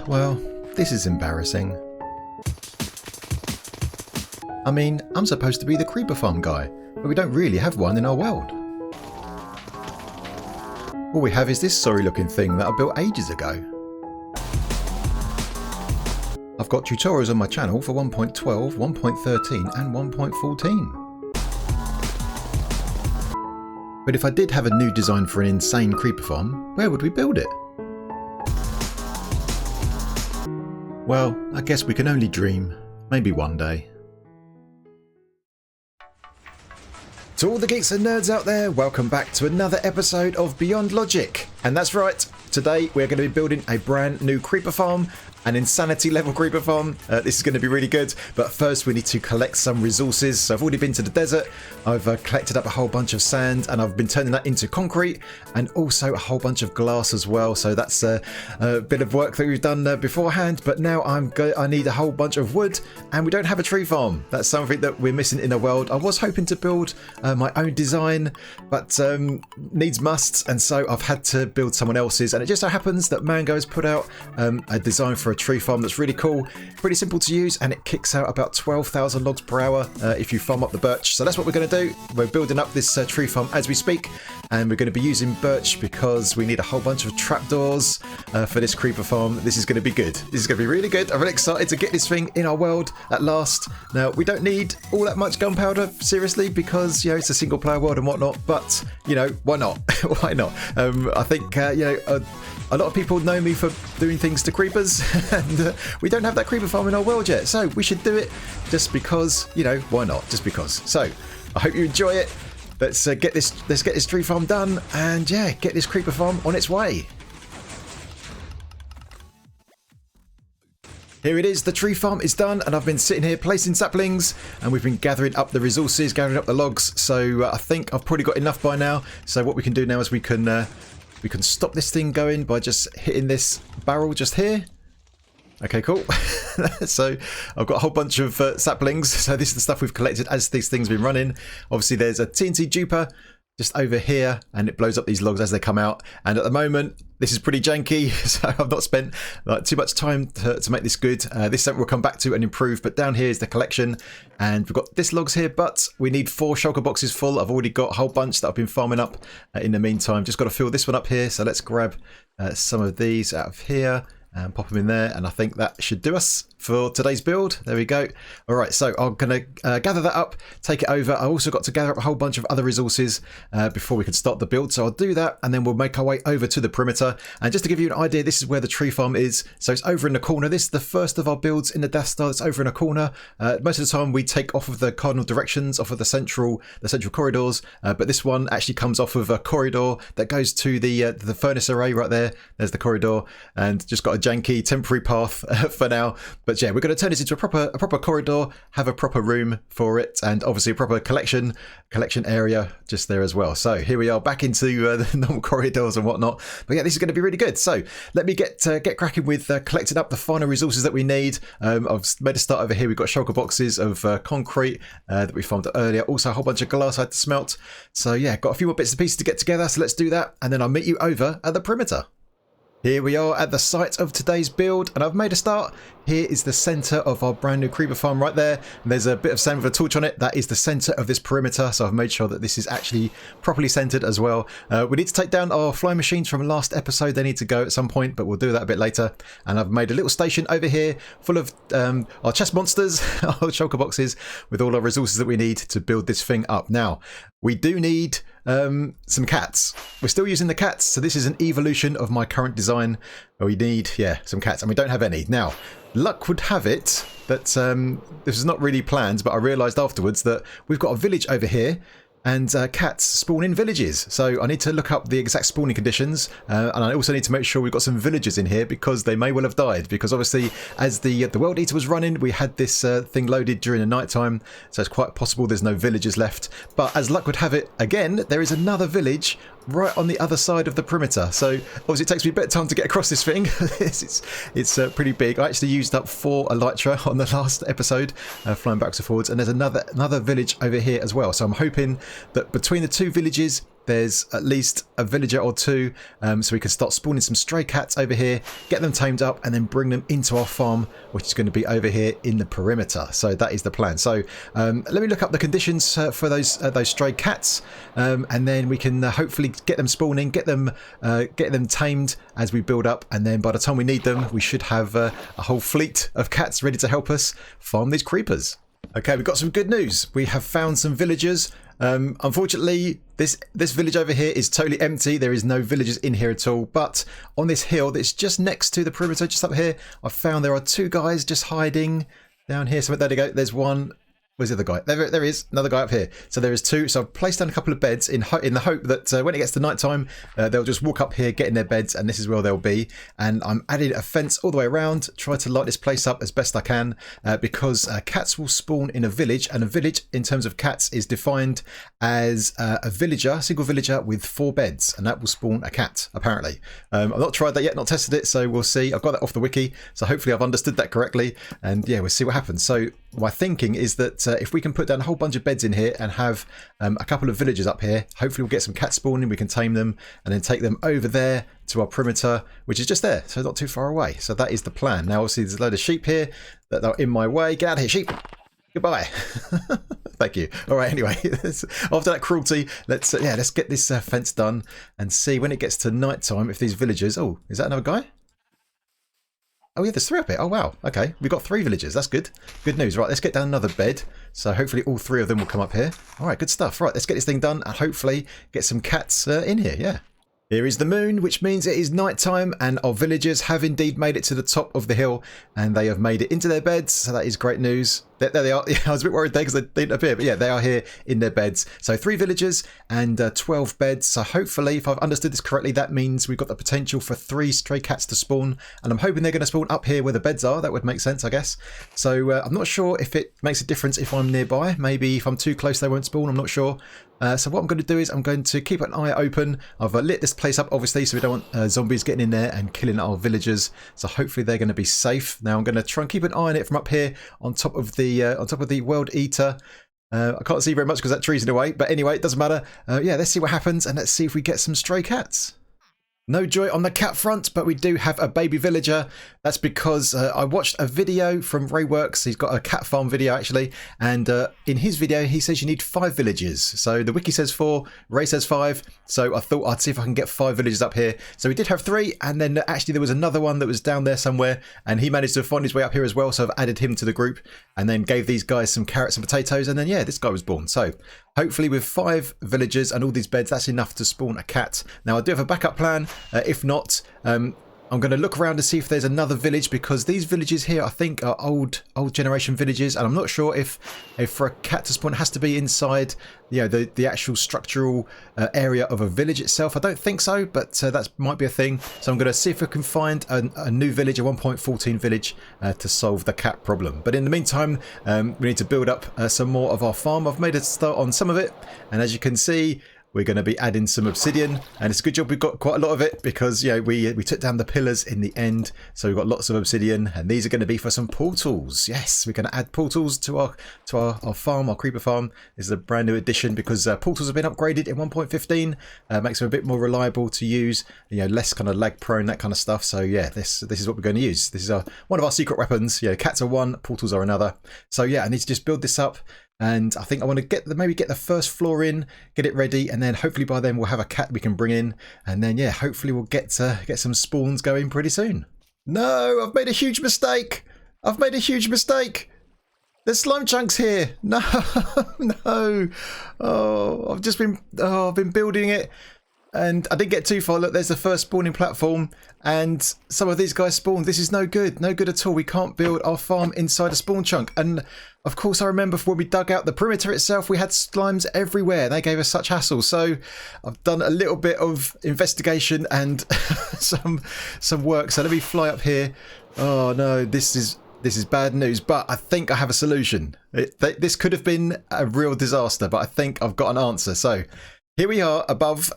Well, this is embarrassing. I mean, I'm supposed to be the creeper farm guy, but we don't really have one in our world. All we have is this sorry looking thing that I built ages ago. I've got tutorials on my channel for 1.12, 1.13 and 1.14. But if I did have a new design for an insane creeper farm, where would we build it? Well, I guess we can only dream. Maybe one day. To all the geeks and nerds out there, welcome back to another episode of Beyond Logic. And that's right, today we're going to be building a brand new creeper farm, an insanity level creeper farm. This is going to be really good, but first we need to collect some resources. So I've already been to the desert, I've collected up a whole bunch of sand and I've been turning that into concrete and also a whole bunch of glass as well. So that's a bit of work that we've done beforehand, but now I need a whole bunch of wood and we don't have a tree farm. That's something that we're missing in the world. I was hoping to build my own design, but needs must, and so I've had to build someone else's, and it just so happens that Mango has put out a design for a tree farm that's really cool, pretty simple to use, and it kicks out about 12,000 logs per hour if you farm up the birch. So that's what we're going to do. We're building up this tree farm as we speak, and we're going to be using birch because we need a whole bunch of trapdoors for this creeper farm. This is going to be good. This is going to be really good. I'm really excited to get this thing in our world at last. Now, we don't need all that much gunpowder, seriously, because, you know, it's a single player world and whatnot, but, you know, why not? Why not? I think, you know, a lot of people know me for doing things to creepers, and we don't have that creeper farm in our world yet, so we should do it just because, you know, why not? Just because. So, I hope you enjoy it. Let's get this tree farm done, and yeah, get this creeper farm on its way. Here it is, the tree farm is done, and I've been sitting here placing saplings, and we've been gathering up the resources, gathering up the logs, so I think I've probably got enough by now. So what we can do now is we can stop this thing going by just hitting this barrel just here. Okay, cool. So I've got a whole bunch of saplings. So this is the stuff we've collected as these things have been running. Obviously there's a TNT duper just over here, and it blows up these logs as they come out. And at the moment, this is pretty janky, so I've not spent too much time to make this good. This something we'll come back to and improve, but down here is the collection, and we've got this logs here, but we need 4 shulker boxes full. I've already got a whole bunch that I've been farming up in the meantime. Just got to fill this one up here, so let's grab some of these out of here and pop them in there, and I think that should do us for today's build. There we go. All right, so I'm gonna gather that up, take it over. I also got to gather up a whole bunch of other resources before we can start the build, so I'll do that, and then we'll make our way over to the perimeter. And just to give you an idea, this is where the tree farm is. So it's over in the corner. This is the first of our builds in the Death Star. It's over in a corner. Most of the time we take off of the cardinal directions, off of the central corridors, but this one actually comes off of a corridor that goes to the furnace array right there. There's the corridor, and just got a janky temporary path for now. But yeah, we're going to turn this into a proper corridor, have a proper room for it, and obviously a proper collection area just there as well. So here we are back into the normal corridors and whatnot. But yeah, this is going to be really good. So let me get cracking with collecting up the final resources that we need. I've made a start over here. We've got shulker boxes of concrete that we farmed earlier. Also a whole bunch of glass I had to smelt. So yeah, got a few more bits and pieces to get together. So let's do that, and then I'll meet you over at the perimeter. Here we are at the site of today's build, and I've made a start. Here is the center of our brand new creeper farm right there. And there's a bit of sand with a torch on it. That is the center of this perimeter, so I've made sure that this is actually properly centered as well. We need to take down our flying machines from last episode. They need to go at some point, but we'll do that a bit later. And I've made a little station over here full of our chest monsters, our shulker boxes, with all our resources that we need to build this thing up. Now, we do need some cats. We're still using the cats, so this is an evolution of my current design. We need, yeah, some cats, and we don't have any. Now, luck would have it that this is not really planned, but I realised afterwards that we've got a village over here, and cats spawn in villages. So I need to look up the exact spawning conditions, and I also need to make sure we've got some villagers in here, because they may well have died, because obviously as the World Eater was running, we had this thing loaded during the night time, so it's quite possible there's no villagers left. But as luck would have it, again, there is another village right on the other side of the perimeter. So obviously it takes me a bit of time to get across this thing. it's pretty big. I actually used up 4 elytra on the last episode, flying backwards and forwards, and there's another village over here as well. So I'm hoping that between the 2 villages there's at least a villager or two, so we can start spawning some stray cats over here, get them tamed up, and then bring them into our farm, which is going to be over here in the perimeter. So that is the plan. So let me look up the conditions for those stray cats, and then we can hopefully get them spawning, get them tamed as we build up, and then by the time we need them, we should have a whole fleet of cats ready to help us farm these creepers. Okay, we've got some good news. We have found some villagers. Unfortunately, this village over here is totally empty. There is no villagers in here at all. But on this hill that's just next to the perimeter, just up here, I found there are two guys just hiding down here. So there they go. There's one. Where's the other guy? There is another guy up here. So there is two. So I've placed down a couple of beds in the hope that when it gets to night time, they'll just walk up here, get in their beds, and this is where they'll be. And I'm adding a fence all the way around, try to light this place up as best I can, because cats will spawn in a village, and a village in terms of cats is defined as a single villager with 4 beds, and that will spawn a cat, apparently. I've not tried that yet, not tested it, so we'll see. I've got that off the wiki, so hopefully I've understood that correctly, and yeah, we'll see what happens. So my thinking is that if we can put down a whole bunch of beds in here and have a couple of villagers up here, hopefully we'll get some cats spawning, we can tame them and then take them over there to our perimeter, which is just there, so not too far away. So that is the plan. Now obviously there's a load of sheep here that are in my way. Get out of here, sheep. Goodbye. Thank you. All right, anyway, after that cruelty, let's get this fence done and see when it gets to night time if these villagers... Oh, is that another guy? Oh yeah, there's 3 up here. Oh wow. Okay, we've got 3 villagers. That's good. Good news. Right, let's get down another bed. So hopefully all 3 of them will come up here. All right, good stuff. Right, let's get this thing done and hopefully get some cats in here. Yeah. Here is the moon, which means it is night time, and our villagers have indeed made it to the top of the hill, and they have made it into their beds. So that is great news. There they are. Yeah, I was a bit worried there because they didn't appear, but yeah, they are here in their beds. So 3 villagers and 12 beds. So hopefully, if I've understood this correctly, that means we've got the potential for 3 stray cats to spawn, and I'm hoping they're going to spawn up here where the beds are. That would make sense, I guess. So I'm not sure if it makes a difference if I'm nearby. Maybe if I'm too close, they won't spawn. I'm not sure. So what I'm going to do is I'm going to keep an eye open. I've lit this place up, obviously, so we don't want zombies getting in there and killing our villagers. So hopefully they're going to be safe. Now I'm going to try and keep an eye on it from up here on top of the world eater. I can't see very much because that tree's in the way, but anyway, it doesn't matter. Yeah, let's see what happens, and let's see if we get some stray cats. No joy on the cat front, but we do have a baby villager. That's because I watched a video from Rayworks. He's got a cat farm video, actually. And in his video, he says you need 5 villagers. So the wiki says 4, Ray says 5. So I thought I'd see if I can get 5 villagers up here. So we did have 3. And then actually there was another one that was down there somewhere. And he managed to find his way up here as well. So I've added him to the group and then gave these guys some carrots and potatoes. And then, yeah, this guy was born. So hopefully with 5 villagers and all these beds, that's enough to spawn a cat. Now I do have a backup plan. If not, I'm going to look around to see if there's another village, because these villages here I think are old generation villages, and I'm not sure if for a cat to spawn it has to be inside, you know, the actual structural area of a village itself. I don't think so, but that might be a thing. So I'm going to see if I can find a new village, a 1.14 village, to solve the cat problem. But in the meantime, we need to build up some more of our farm. I've made a start on some of it, and as you can see, we're going to be adding some obsidian, and it's a good job we've got quite a lot of it, because, you know, we took down the pillars in the end, so we've got lots of obsidian, and these are going to be for some portals. Yes, we're going to add portals to our farm, our creeper farm. This is a brand new addition because portals have been upgraded in 1.15. Makes them a bit more reliable to use, you know, less kind of lag prone, that kind of stuff. So yeah, this is what we're going to use. This is one of our secret weapons. You know, cats are one, portals are another. So yeah, I need to just build this up. And I think I want to maybe get the first floor in, get it ready, and then hopefully by then we'll have a cat we can bring in, and then yeah, hopefully we'll get some spawns going pretty soon. No, I've made a huge mistake. I've made a huge mistake. There's slime chunks here. No, no. Oh, I've been building it, and I didn't get too far. Look, there's the first spawning platform, and some of these guys spawned. This is no good at all. We can't build our farm inside a spawn chunk. And of course, I remember when we dug out the perimeter itself, we had slimes everywhere. They gave us such hassle. So I've done a little bit of investigation and some work. So let me fly up here. Oh no, this is bad news, but I think I have a solution. This could have been a real disaster, but I think I've got an answer. So here we are above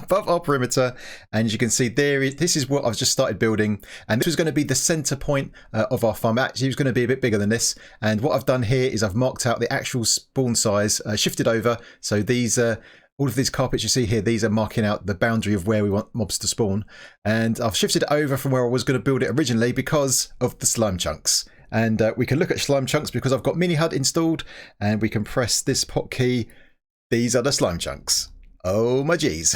our perimeter, and as you can see this is what I've just started building, and this was going to be the center point of our farm. Actually, it was going to be a bit bigger than this, and what I've done here is I've marked out the actual spawn size, shifted over, so these all of these carpets you see here, these are marking out the boundary of where we want mobs to spawn. And I've shifted it over from where I was going to build it originally because of the slime chunks. And we can look at slime chunks because I've got Mini HUD installed, and we can press this hotkey. These are the slime chunks. Oh my geez,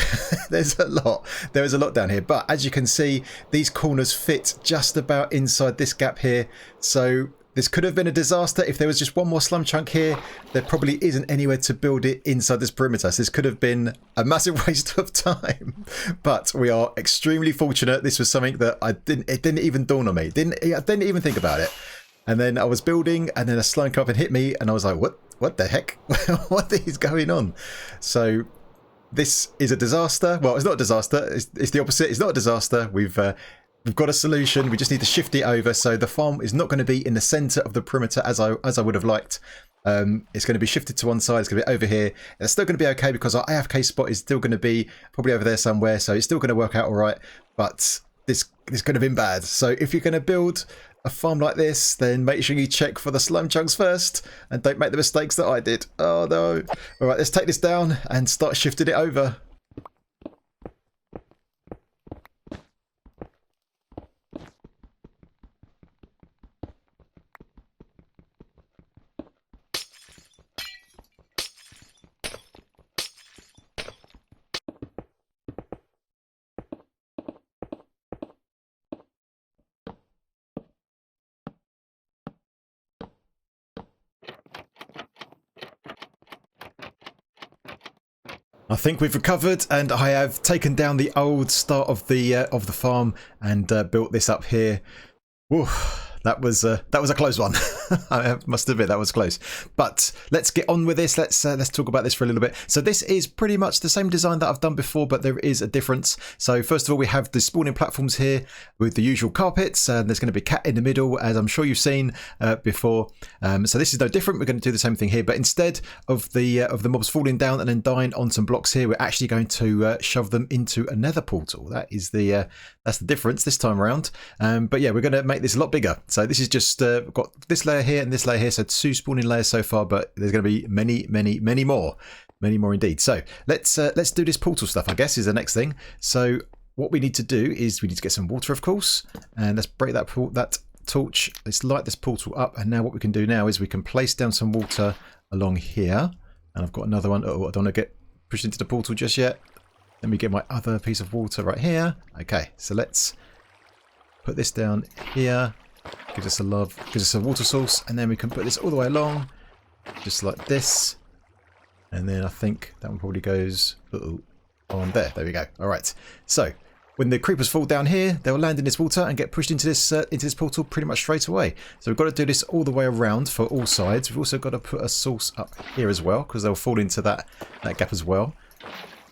there's a lot. There is a lot down here, but as you can see, these corners fit just about inside this gap here. So this could have been a disaster if there was just one more slime chunk here. There probably isn't anywhere to build it inside this perimeter. So this could have been a massive waste of time, but we are extremely fortunate. This was something that it didn't even dawn on me. I didn't even think about it. And then I was building, and then a slime came up and hit me, and I was like, what the heck? What is going on? So this is a disaster. Well, it's not a disaster. It's the opposite. It's not a disaster. We've got a solution. We just need to shift it over. So the farm is not going to be in the center of the perimeter as I would have liked. It's going to be shifted to one side. It's going to be over here. And it's still going to be okay because our Afk spot is still going to be probably over there somewhere. So it's still going to work out all right. But this could have been bad. So if you're going to build a farm like this, then make sure you check for the slime chunks first and don't make the mistakes that I did. Oh no. All right, let's take this down and start shifting it over. I think we've recovered, and I have taken down the old start of the farm and built this up here. Whew, that was a close one. I must admit that was close. But let's get on with this. Let's talk about this for a little bit. So this is pretty much the same design that I've done before, but there is a difference. So first of all, we have the spawning platforms here with the usual carpets, and there's going to be a cat in the middle, as I'm sure you've seen before. So this is no different. We're going to do the same thing here, but instead of the mobs falling down and then dying on some blocks here, we're actually going to shove them into a nether portal. That is that's the difference this time around. But yeah, we're going to make this a lot bigger. So this is just got this layer here and this layer here, so 2 spawning layers so far, but there's going to be many more indeed. So let's do this portal stuff, I guess, is the next thing. So what we need to do is we need to get some water, of course, and let's break that torch. Let's light this portal up, and now what we can do now is we can place down some water along here, and I've got another one. Oh, I don't want to get pushed into the portal just yet. Let me get my other piece of water right here. Okay, so let's put this down here. Gives us a water source, and then we can put this all the way along, just like this. And then I think that one probably goes on there. There we go. All right. So when the creepers fall down here, they'll land in this water and get pushed into this portal pretty much straight away. So we've got to do this all the way around for all sides. We've also got to put a source up here as well, because they'll fall into that gap as well.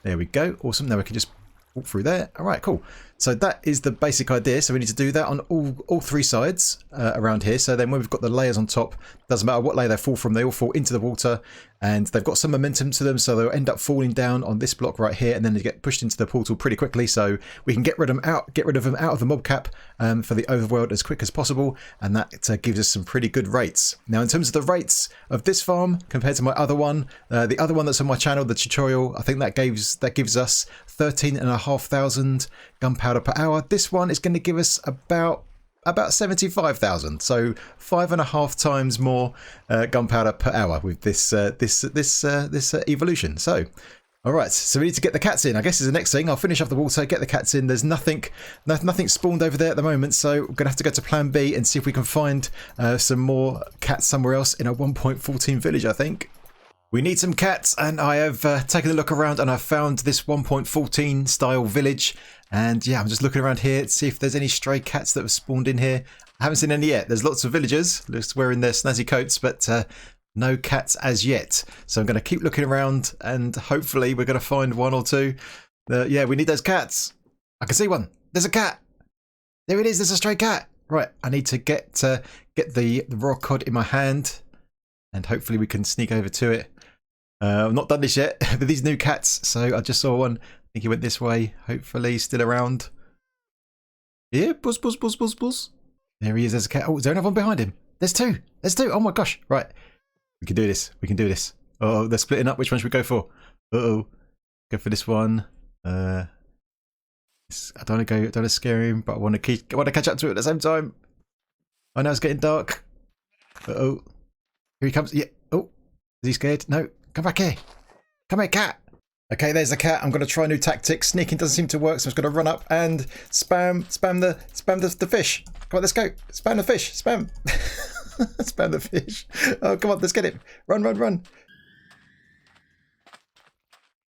There we go. Awesome. Now we can just walk through there. All right, cool. So that is the basic idea. So we need to do that on all 3 sides around here. So then when we've got the layers on top, doesn't matter what layer they fall from, they all fall into the water, and they've got some momentum to them, so they'll end up falling down on this block right here, and then they get pushed into the portal pretty quickly. So we can get rid of them out of the mob cap for the overworld as quick as possible, and that gives us some pretty good rates. Now, in terms of the rates of this farm compared to my other one, the other one that's on my channel, the tutorial, I think that gives us 13,500 gunpowder per hour. This one is going to give us about 75,000, so 5.5 times more gunpowder per hour with this evolution. So all right, so we need to get the cats in, I guess, is the next thing. I'll finish off the water, get the cats in. There's nothing spawned over there at the moment, so we're gonna have to go to plan B and see if we can find some more cats somewhere else in a 1.14 village, I think. We need some cats, and I have taken a look around, and I've found this 1.14 style village. And yeah, I'm just looking around here to see if there's any stray cats that have spawned in here. I haven't seen any yet. There's lots of villagers just wearing their snazzy coats, but no cats as yet. So I'm going to keep looking around, and hopefully we're going to find 1 or 2. Yeah, we need those cats. I can see one. There's a cat. There it is. There's a stray cat. Right, I need to get the raw cod in my hand, and hopefully we can sneak over to it. I've not done this yet with these new cats, so I just saw one. I think he went this way. Hopefully he's still around. Yeah, buzz. There he is. There's a cat. Oh, is there another one behind him? There's 2. There's 2. Oh my gosh. Right. We can do this. We can do this. Oh, they're splitting up. Which one should we go for? Uh-oh. Go for this one. I don't want to go. Don't want to scare him, but I want to catch up to it at the same time. I know it's getting dark. Uh-oh. Here he comes. Yeah. Oh, is he scared? No. Come back here. Come here, cat. Okay, there's the cat. I'm going to try a new tactic. Sneaking doesn't seem to work, so I'm just going to run up and spam the fish. Come on, let's go. Spam the fish. Spam. Spam the fish. Oh, come on, let's get him. Run, run, run.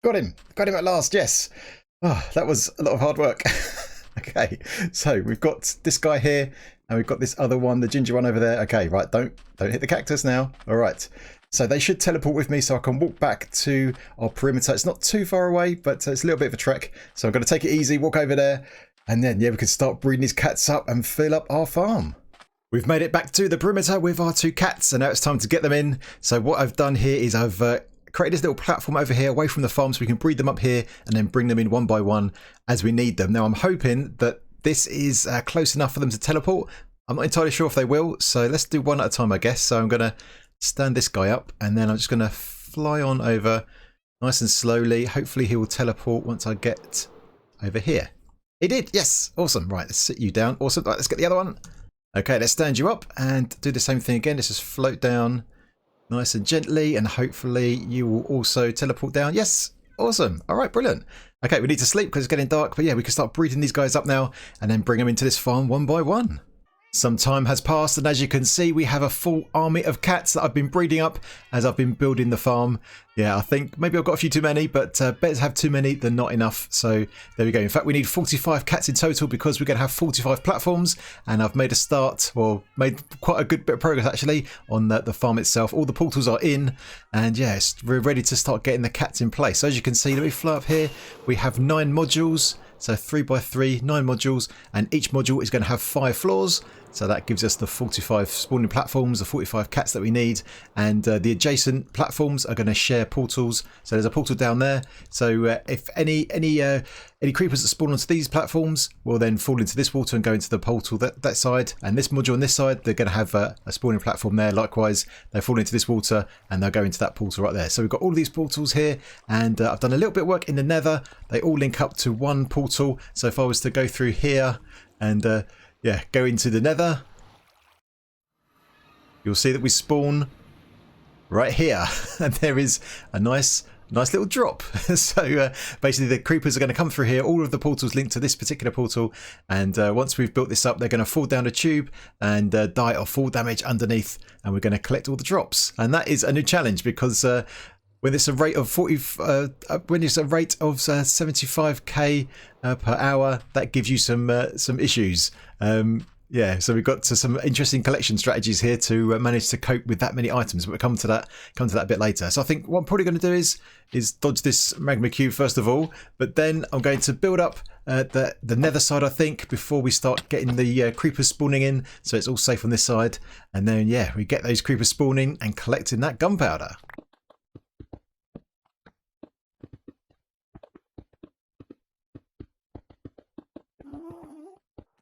Got him. Got him at last. Yes. Oh, that was a lot of hard work. Okay, so we've got this guy here, and we've got this other one, the ginger one over there. Okay, right. Don't hit the cactus now. All right. So they should teleport with me so I can walk back to our perimeter. It's not too far away, but it's a little bit of a trek. So I'm going to take it easy, walk over there, and then, yeah, we can start breeding these cats up and fill up our farm. We've made it back to the perimeter with our 2 cats, and now it's time to get them in. So what I've done here is I've created this little platform over here away from the farm so we can breed them up here and then bring them in one by one as we need them. Now, I'm hoping that this is close enough for them to teleport. I'm not entirely sure if they will, so let's do one at a time, I guess. So I'm going to stand this guy up, and then I'm just going to fly on over nice and slowly. Hopefully he will teleport once I get over here. He did. Yes. Awesome. Right. Let's sit you down. Awesome. Right. Let's get the other one. Okay. Let's stand you up and do the same thing again. Let's just float down nice and gently, and hopefully you will also teleport down. Yes. Awesome. All right. Brilliant. Okay. We need to sleep because it's getting dark, but yeah, we can start breeding these guys up now and then bring them into this farm one by one. Some time has passed, and as you can see, we have a full army of cats that I've been breeding up as I've been building the farm. Yeah, I think maybe I've got a few too many, but better to have too many than not enough. So there we go. In fact, we need 45 cats in total because we're going to have 45 platforms, and I've made a start, or made quite a good bit of progress actually on the farm itself. All the portals are in, and yes, we're ready to start getting the cats in place. So as you can see, let me fly up here. We have 9 modules. So 3 by 3, 9 modules, and each module is going to have 5 floors. So that gives us the 45 spawning platforms, the 45 cats that we need, and the adjacent platforms are going to share portals. So there's a portal down there. So if any creepers that spawn onto these platforms will then fall into this water and go into the portal that side, and this module on this side, they're going to have a spawning platform there. Likewise, they fall into this water and they'll go into that portal right there. So we've got all of these portals here, and I've done a little bit of work in the nether. They all link up to one portal. So if I was to go through here and yeah, go into the nether, you'll see that we spawn right here, and there is a nice little drop. So basically the creepers are going to come through here. All of the portals link to this particular portal, and once we've built this up, they're going to fall down a tube and die or fall damage underneath, and we're going to collect all the drops. And that is a new challenge because when it's a rate of 75k per hour, that gives you some issues. Yeah, so we've got some interesting collection strategies here to manage to cope with that many items, but we'll come to that a bit later. So I think what I'm probably going to do is dodge this magma cube first of all, but then I'm going to build up the nether side, I think, before we start getting the creepers spawning in, so it's all safe on this side, and then yeah, we get those creepers spawning and collecting that gunpowder.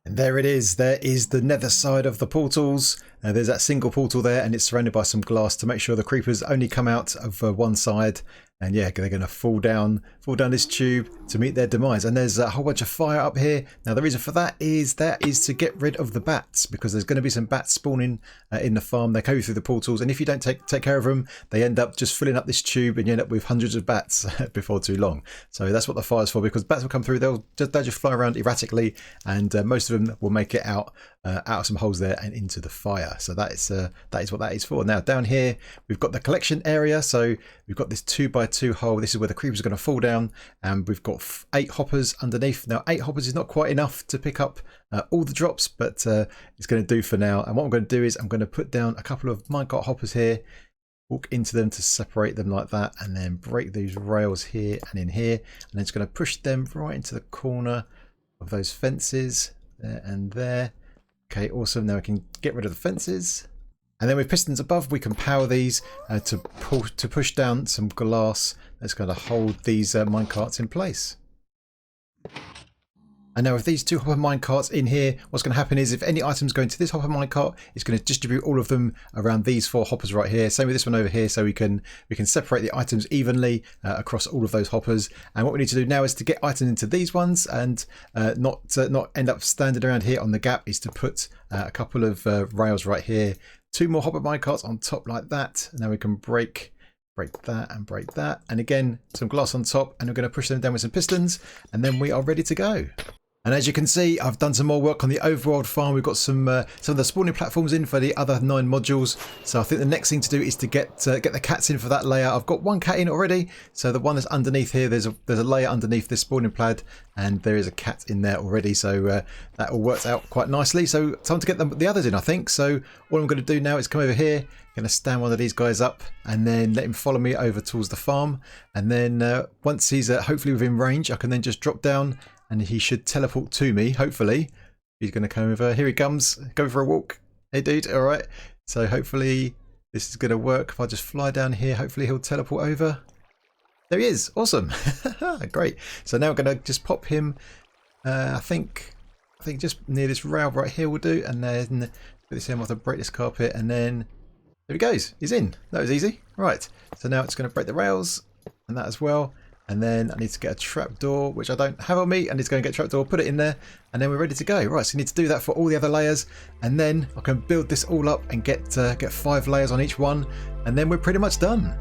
And there it is. There is the nether side of the portals. There's that single portal there, and it's surrounded by some glass to make sure the creepers only come out of one side. And yeah, they're going to fall down this tube to meet their demise. And there's a whole bunch of fire up here. Now the reason for that is to get rid of the bats, because there's going to be some bats spawning in the farm. They go through the portals, and if you don't take care of them, they end up just filling up this tube, and you end up with hundreds of bats before too long. So that's what the fire's for, because bats will come through. They'll just fly around erratically, and most of them will make it out of some holes there and into the fire. So that is what that is for. Now down here we've got the collection area. So we've got this 2x2 hole. This is where the creepers are going to fall down, and we've got 8 hoppers underneath. Now 8 hoppers is not quite enough to pick up all the drops, but it's going to do for now. And what I'm going to do is I'm going to put down a couple of minecart hoppers here, walk into them to separate them like that, and then break these rails here and in here, and then just going to push them right into the corner of those fences there and there. Okay, awesome. Now we can get rid of the fences. And then with pistons above, we can power these to push down some glass that's going to hold these minecarts in place. And now with these 2 hopper minecarts in here, what's going to happen is if any items go into this hopper minecart, it's going to distribute all of them around these 4 hoppers right here. Same with this one over here, so we can separate the items evenly across all of those hoppers. And what we need to do now is to get items into these ones and not end up standing around here on the gap, is to put a couple of rails right here. 2 more hopper minecarts on top like that. Now we can break that and break that. And again, some glass on top, and we're going to push them down with some pistons, and then we are ready to go. And as you can see, I've done some more work on the overworld farm. We've got some of the spawning platforms in for the other 9 modules. So I think the next thing to do is to get the cats in for that layer. I've got 1 cat in already. So the one that's underneath here, there's a layer underneath this spawning pad, and there is a cat in there already. So that all works out quite nicely. So time to get the others in, I think. So all I'm going to do now is come over here. Going to stand one of these guys up and then let him follow me over towards the farm. And then once he's hopefully within range, I can then just drop down. And he should teleport to me, hopefully. He's going to come over. Here he comes. Go for a walk. Hey, dude. All right. So hopefully this is going to work. If I just fly down here, hopefully he'll teleport over. There he is. Awesome. Great. So now I'm going to just pop him. I think just near this rail right here will do. And then put this in. I'll have to break this carpet. And then there he goes. He's in. That was easy. Right. So now it's going to break the rails and that as well. And then I need to get a trapdoor, which I don't have on me. I need to go and get a trapdoor, put it in there, and then we're ready to go. Right, so you need to do that for all the other layers, and then I can build this all up and get 5 layers on each one, and then we're pretty much done.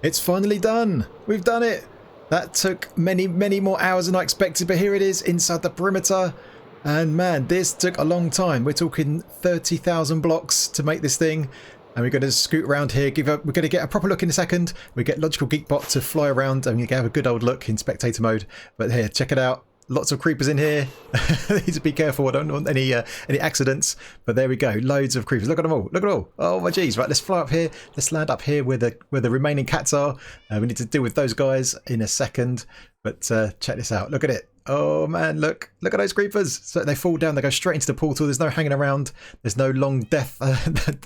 It's finally done. We've done it. That took many more hours than I expected, but here it is inside the perimeter. And man, this took a long time. We're talking 30,000 blocks to make this thing. And we're going to scoot around here. We're going to get a proper look in a second. We get Logical Geekbot to fly around and you can have a good old look in spectator mode. But here, check it out. Lots of creepers in here. Need to be careful. I don't want any accidents. But there we go. Loads of creepers. Look at them all. Look at them all. Oh my geez. Right, let's fly up here. Let's land up here where the remaining cats are. We need to deal with those guys in a second. But check this out. Look at it. Oh man, look at those creepers. So they fall down, they go straight into the portal. There's no hanging around. There's no long death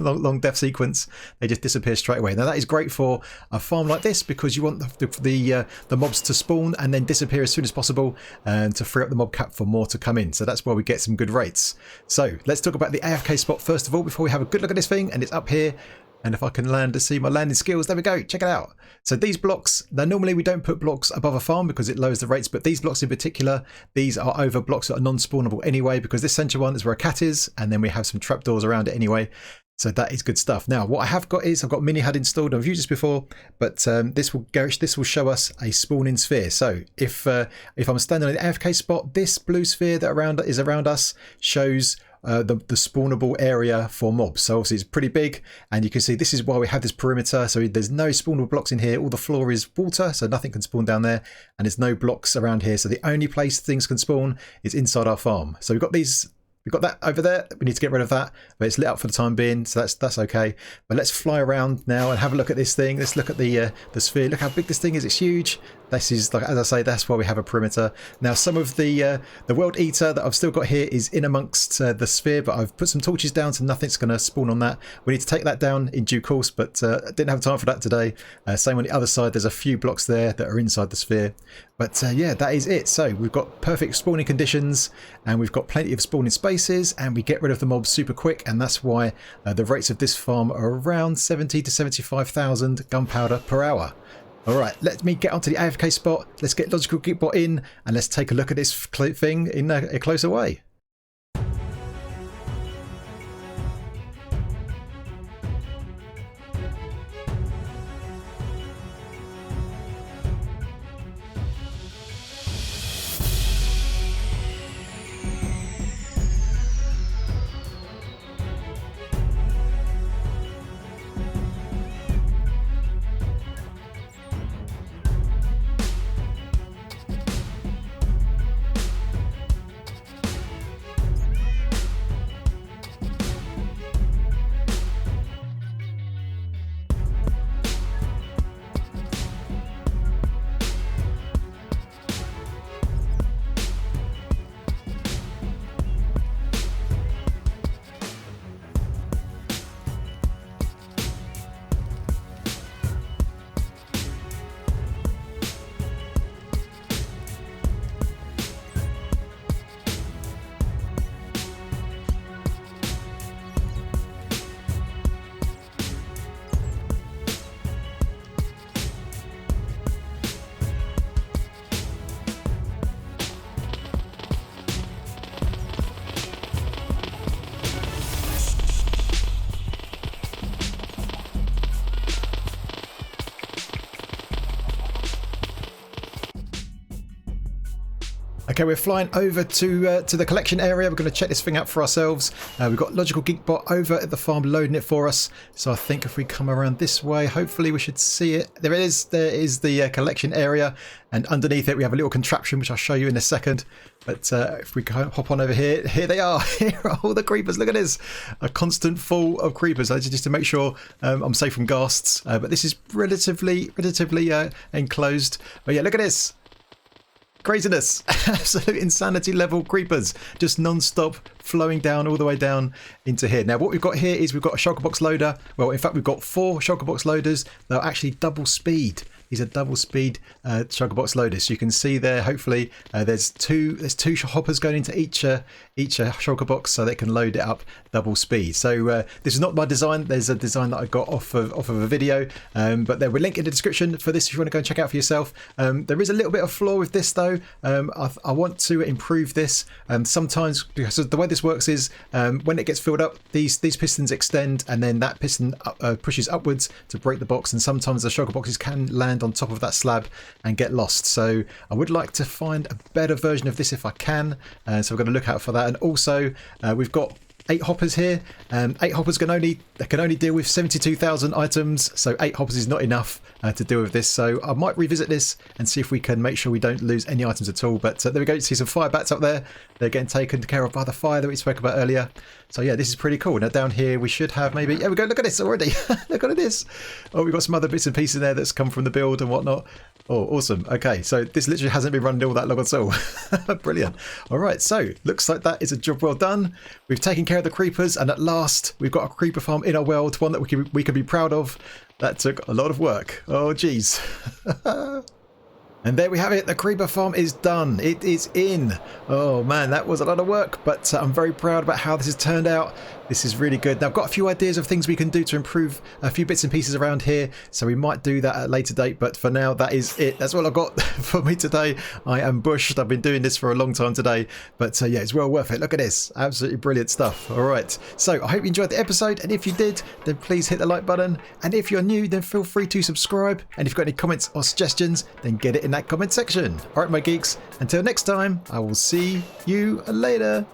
long death sequence. They just disappear straight away. Now that is great for a farm like this because you want the mobs to spawn and then disappear as soon as possible and to free up the mob cap for more to come in. So that's where we get some good rates. So let's talk about the AFK spot first of all before we have a good look at this thing, and it's up here. And if I can land to see my landing skills, there we go, check it out. So these blocks, now normally we don't put blocks above a farm because it lowers the rates, but these blocks in particular, these are over blocks that are non-spawnable anyway, because this centre one is where a cat is, and then we have some trapdoors around it anyway. So that is good stuff. Now what I have got is I've got mini HUD installed. I've used this before, but this will show us a spawning sphere. So if I'm standing on the Afk Spot, this blue sphere that is around us shows the spawnable area for mobs. So obviously it's pretty big, and you can see this is why we have this perimeter. So there's no spawnable blocks in here. All the floor is water, so nothing can spawn down there, and there's no blocks around here. So the only place things can spawn is inside our farm. So we've got these. We've got that over there. We need to get rid of that, but it's lit up for the time being, so that's okay. But let's fly around now and have a look at this thing. Let's look at the sphere. Look how big this thing is. It's huge. This is, like, as I say, that's why we have a perimeter. Now some of the world eater that I've still got here is in amongst the sphere, but I've put some torches down so nothing's going to spawn on that. We need to take that down in due course, but I didn't have time for that today. Same on the other side. There's a few blocks there that are inside the sphere. But yeah, that is it. So we've got perfect spawning conditions, and we've got plenty of spawning spaces, and we get rid of the mobs super quick, and that's why the rates of this farm are around 70 to 75,000 gunpowder per hour. All right, let me get onto the Afk Spot. Let's get Logical Geekbot in, and let's take a look at this thing in a closer way. Okay, we're flying over to the collection area. We're going to check this thing out for ourselves. We've got Logical Geekbot over at the farm loading it for us. So I think if we come around this way, hopefully we should see it. There it is. There is the collection area, and underneath it we have a little contraption which I'll show you in a second. But if we hop on over here, here they are. Here are all the creepers. Look at this, a constant fall of creepers. Just to make sure I'm safe from ghasts. But this is relatively enclosed. But yeah, look at this. Craziness, absolute insanity level creepers, just non-stop flowing down all the way down into here. Now what we've got here is we've got a shulker box loader. Well, in fact we've got 4 shulker box loaders. They're actually double speed. These are double speed shulker box loaders. So you can see there, hopefully there's two hoppers going into each shulker box, so they can load it up double speed. So this is not my design. There's a design that I got off of a video, but there will link in the description for this if you want to go and check out for yourself. There is a little bit of flaw with this though. I want to improve this. Sometimes, because the way this works is when it gets filled up, these pistons extend, and then that piston pushes upwards to break the box, and sometimes the shulker boxes can land on top of that slab and get lost. So I would like to find a better version of this if I can, so we're going to look out for that. And also we've got 8 hoppers here. 8 hoppers can only deal with 72,000 items, so 8 hoppers is not enough to deal with this. So I might revisit this and see if we can make sure we don't lose any items at all. But there we go. You see some fire bats up there. They're getting taken care of by the fire that we spoke about earlier. So yeah, this is pretty cool. Now down here we should have maybe, there we go, look at this already. Look at this. Oh, we've got some other bits and pieces there that's come from the build and whatnot. Oh, awesome. Okay, so this literally hasn't been running all that long at all. Brilliant. All right, so looks like that is a job well done. We've taken care of the creepers, and at last we've got a creeper farm in our world, one that we can be proud of. That took a lot of work. Oh, geez. And there we have it. The creeper farm is done. It is in. Oh man, that was a lot of work, but I'm very proud about how this has turned out. This is really good. Now, I've got a few ideas of things we can do to improve a few bits and pieces around here, so we might do that at a later date, but for now, that is it. That's all I've got for me today. I am bushed. I've been doing this for a long time today, but yeah, it's well worth it. Look at this. Absolutely brilliant stuff. All right. So I hope you enjoyed the episode, and if you did, then please hit the like button. And if you're new, then feel free to subscribe. And if you've got any comments or suggestions, then get it in that comment section. All right, my geeks. Until next time, I will see you later.